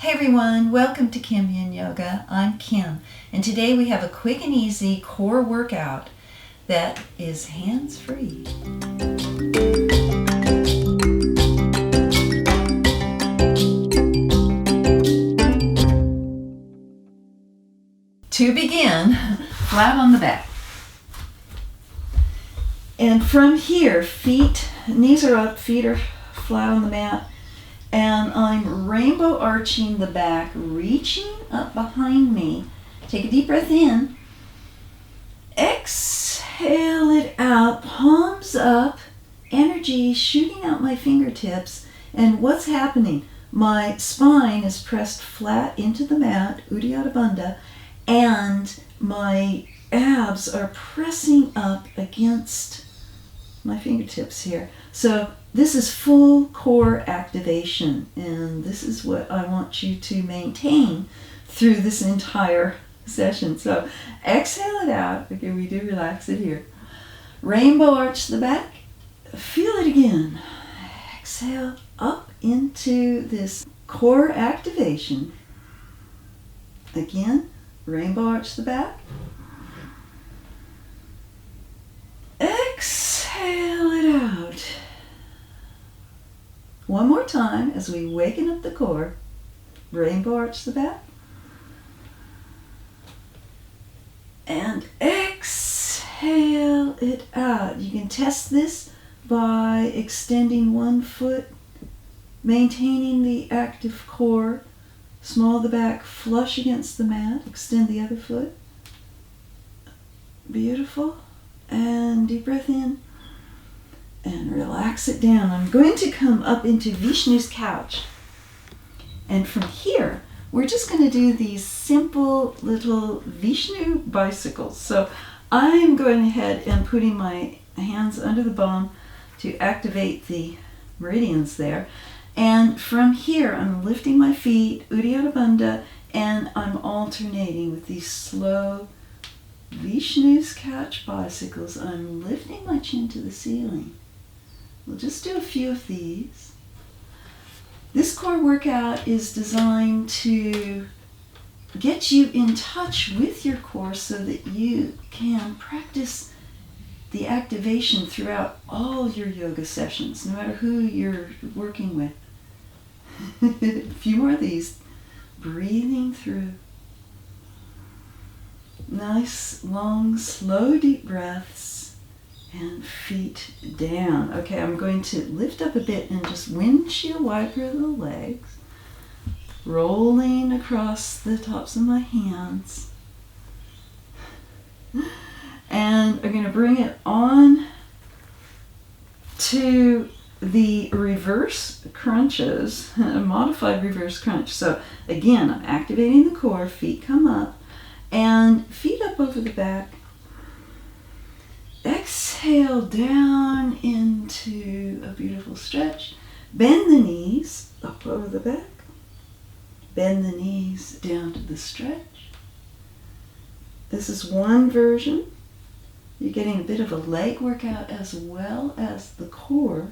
Hey everyone, welcome to Yin Yoga. I'm Kim, and today we have a quick and easy core workout that is hands-free. To begin, flat on the back. And from here, knees are up, feet are flat on the mat. And I'm rainbow arching the back, reaching up behind me. Take a deep breath in. Exhale it out, palms up, energy shooting out my fingertips. And what's happening? My spine is pressed flat into the mat, Uddiyana Bandha, and my abs are pressing up against my fingertips here. So this is full core activation, and this is what I want you to maintain through this entire session. So exhale it out. Okay, we do relax it here. Rainbow arch the back. Feel it again. Exhale up into this core activation. Again, rainbow arch the back. Exhale it out. One more time as we waken up the core. Rainbow arch the back. And exhale it out. You can test this by extending one foot, maintaining the active core. Small of the back, flush against the mat. Extend the other foot. Beautiful. And deep breath in. And relax it down. I'm going to come up into Vishnu's couch. And from here, we're just going to do these simple little Vishnu bicycles. So I'm going ahead and putting my hands under the bum to activate the meridians there. And from here, I'm lifting my feet, Uddiyana Bandha, and I'm alternating with these slow Vishnu's couch bicycles. I'm lifting my chin to the ceiling. We'll just do a few of these. This core workout is designed to get you in touch with your core so that you can practice the activation throughout all your yoga sessions, no matter who you're working with. A few more of these. Breathing through. Nice, long, slow, deep breaths. And feet down. Okay, I'm going to lift up a bit and just windshield wiper the legs. Rolling across the tops of my hands. And I'm going to bring it on to the reverse crunches, a modified reverse crunch. So again, I'm activating the core, feet come up, and feet up over the back. Exhale down into a beautiful stretch. Bend the knees up over the back. Bend the knees down to the stretch. This is one version. You're getting a bit of a leg workout as well as the core.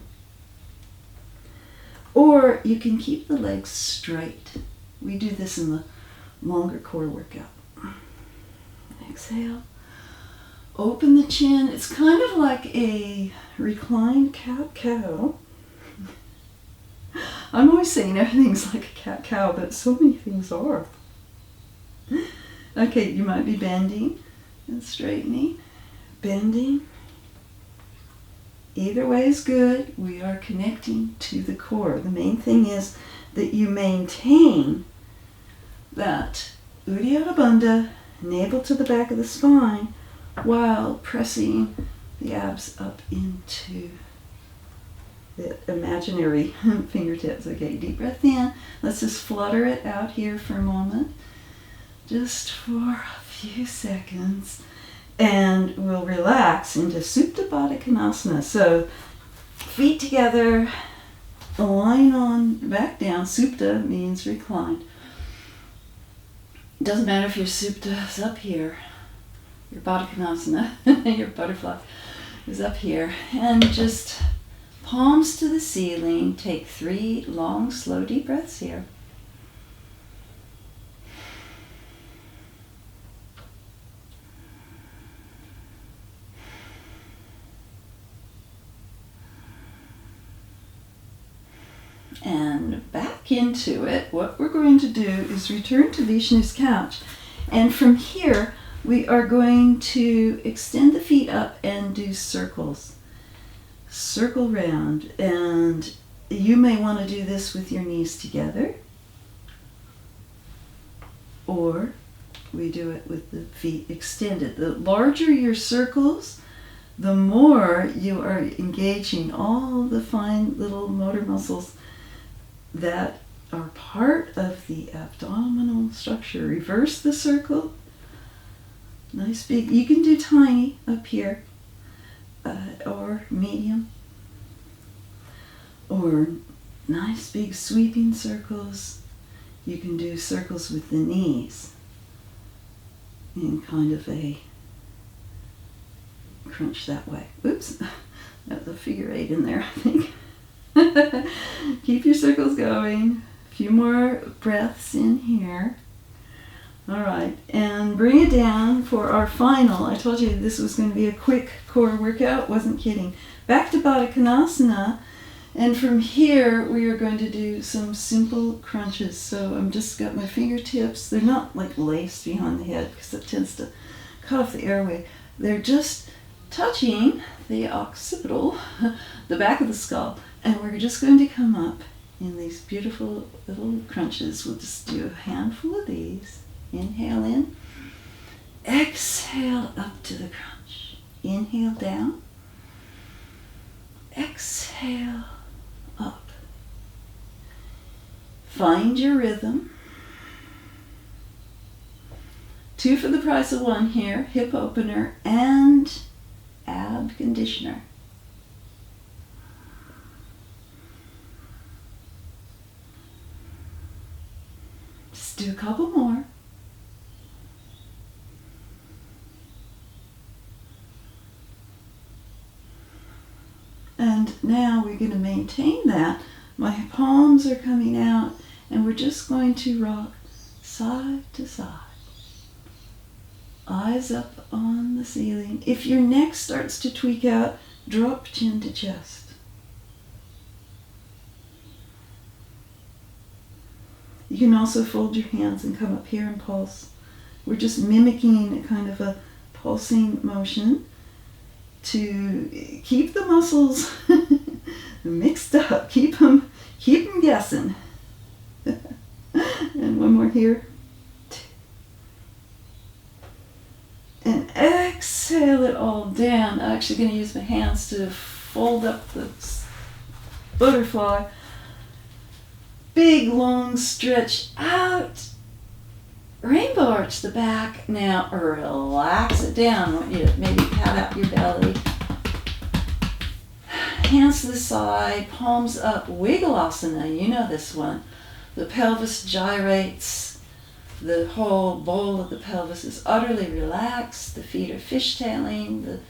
Or you can keep the legs straight. We do this in the longer core workout. Exhale. Open the chin. It's kind of like a reclined cat-cow. I'm always saying everything's like a cat-cow, but so many things are. Okay, you might be bending and straightening. Bending. Either way is good. We are connecting to the core. The main thing is that you maintain that Uddiyana Bandha, navel to the back of the spine, while pressing the abs up into the imaginary fingertips. Okay, deep breath in. Let's just flutter it out here for a moment, just for a few seconds, and we'll relax into Supta Baddha Konasana. So feet together, align on back down. Supta means reclined. It doesn't matter if your Supta is up here. Your Baddha Konasana, your butterfly is up here. And just palms to the ceiling. Take 3 long, slow, deep breaths here. And back into it. What we're going to do is return to Vishnu's couch. And from here, we are going to extend the feet up and do circles. Circle round. And you may want to do this with your knees together. Or we do it with the feet extended. The larger your circles, the more you are engaging all the fine little motor muscles that are part of the abdominal structure. Reverse the circle. Nice big. You can do tiny up here, or medium, or nice big sweeping circles. You can do circles with the knees in kind of a crunch that way. Oops, that's a figure 8 in there, I think. Keep your circles going. A few more breaths in here. All right, and bring it down for our final. I told you this was going to be a quick core workout. Wasn't kidding. Back to Baddha Konasana. And from here, we are going to do some simple crunches. So I'm just got my fingertips. They're not like laced behind the head because it tends to cut off the airway. They're just touching the occipital, the back of the skull. And we're just going to come up in these beautiful little crunches. We'll just do a handful of these. Inhale in. Exhale up to the crunch. Inhale down. Exhale up. Find your rhythm. 2 for the price of 1 here. Hip opener and ab conditioner. Just do a couple more. And now we're going to maintain that. My palms are coming out and we're just going to rock side to side. Eyes up on the ceiling. If your neck starts to tweak out, drop chin to chest. You can also fold your hands and come up here and pulse. We're just mimicking kind of a pulsing motion to keep the muscles mixed up. Keep them guessing. And one more here. And exhale it all down. I'm actually going to use my hands to fold up the butterfly. Big, long stretch out. Rainbow arch the back. Now relax it down. I want you to maybe pat out your belly. Hands to the side, palms up. Wiggleasana, you know this one. The pelvis gyrates. The whole bowl of the pelvis is utterly relaxed. The feet are fishtailing. The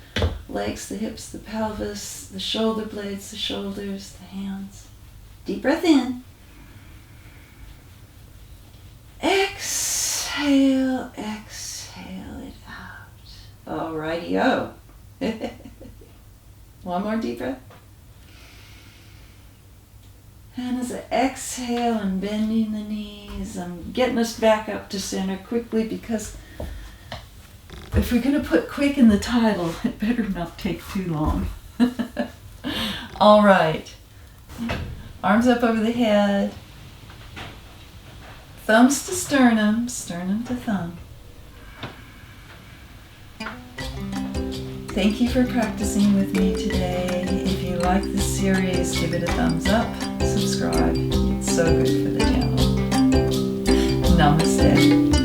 legs, the hips, the pelvis, the shoulder blades, the shoulders, the hands. Deep breath in. Exhale, exhale it out. Alrighty-o. One more deep breath. And as I exhale and bending the knees, I'm getting us back up to center quickly because if we're going to put quick in the title, it better not take too long. All right. Arms up over the head. Thumbs to sternum, sternum to thumb. Thank you for practicing with me today. If you like this series, give it a thumbs up, subscribe. It's so good for the channel. Namaste.